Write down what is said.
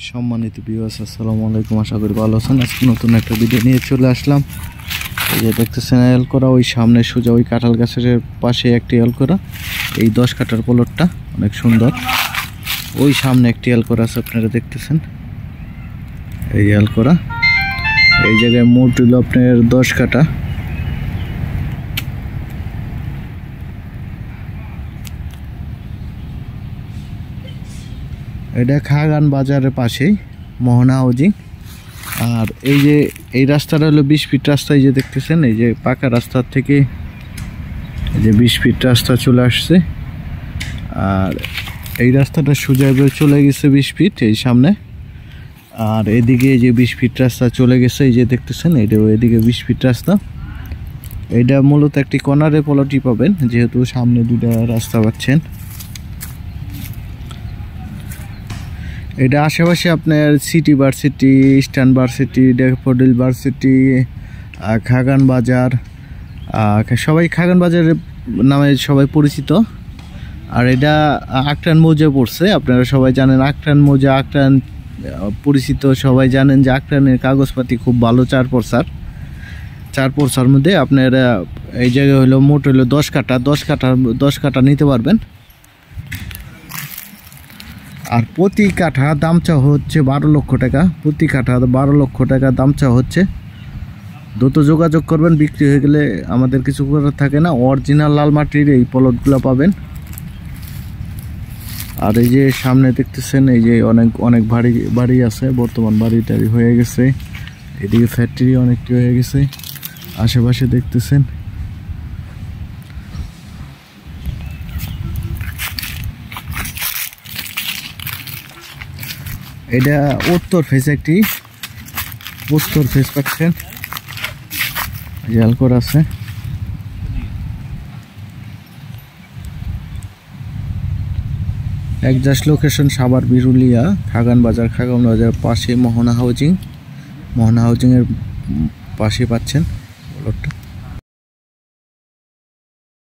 সম্মানিত ভিউয়ার্স, আসসালামু আলাইকুম। আশা করি ভালো আছেন। আজকে নতুন একটা ভিডিও নিয়ে চলে আসলাম। এই যে দেখতেছেন এল করা, ওই সামনে সোজা ওই কাঁঠাল গাছের পাশে একটি এল করা। এই 10 কাঠার প্লটটা অনেক সুন্দর। ওই সামনে একটি এল করা আছে, আপনারা দেখতেছেন। এই এল করা, এই জায়গায় মোট হলো আপনার 10 কাঠা। এটা খাগান বাজারের পাশেই মোহনা হাউজিং। আর এই যে এই রাস্তাটা হলো 20 ফিট রাস্তা। এই যে দেখতেছেন, এই যে পাকা রাস্তার থেকে এই যে 20 ফিট রাস্তা চলে আসছে। আর এই রাস্তাটা সোজাভাবে চলে গেছে 20 ফিট এই সামনে। আর এদিকে এই যে 20 ফিট রাস্তা চলে গেছে, এই যে দেখতেছেন, এটা এদিকে 20 ফিট রাস্তা। এটা মূলত একটি কর্নারে প্লটই পাবেন, যেহেতু সামনে দুটা রাস্তা পাচ্ছেন। এটা আশেপাশে আপনার city varsity, eastern varsity, daffodil varsity, khagan বাজার, সবাই খাগান বাজারের নামে সবাই পরিচিত। আর এটা আক্রান মৌজায় পড়ছে। আপনারা সবাই জানেন আক্রান মৌজা, আক্রান পরিচিত, সবাই জানেন যে আক্রানের কাগজপাতি খুব ভালো। 4 পরসার মধ্যে আপনার এই জায়গায় হলো মোট হলো 10 কাঠা নিতে পারবেন। আর প্রতি কাঠা দাম চাওয়া হচ্ছে 12 লক্ষ টাকা। প্রতি কাঠা 12 লক্ষ টাকা দাম চাওয়া হচ্ছে। দ্রুত যোগাযোগ করবেন, বিক্রি হয়ে গেলে আমাদের কিছু করার থাকে না। অরিজিনাল লাল মাটির এই প্লটগুলো পাবেন। আর এই যে সামনে দেখতেছেন, এই যে অনেক বাড়ি আছে, বর্তমান বাড়ি টাড়ি হয়ে গেছে। এদিকে ফ্যাক্টরি অনেকটি হয়ে গেছে আশেপাশে দেখতেছেন। এটা উত্তর ফেস, একটি উত্তর ফেস পাচ্ছেন, জাল করা আছে। Exhaust location Savar Birulia, khagan বাজার পাশে মোহনা হাউজিং। মোহনা হাউজিংয়ের পাশে পাচ্ছেন প্লটটা।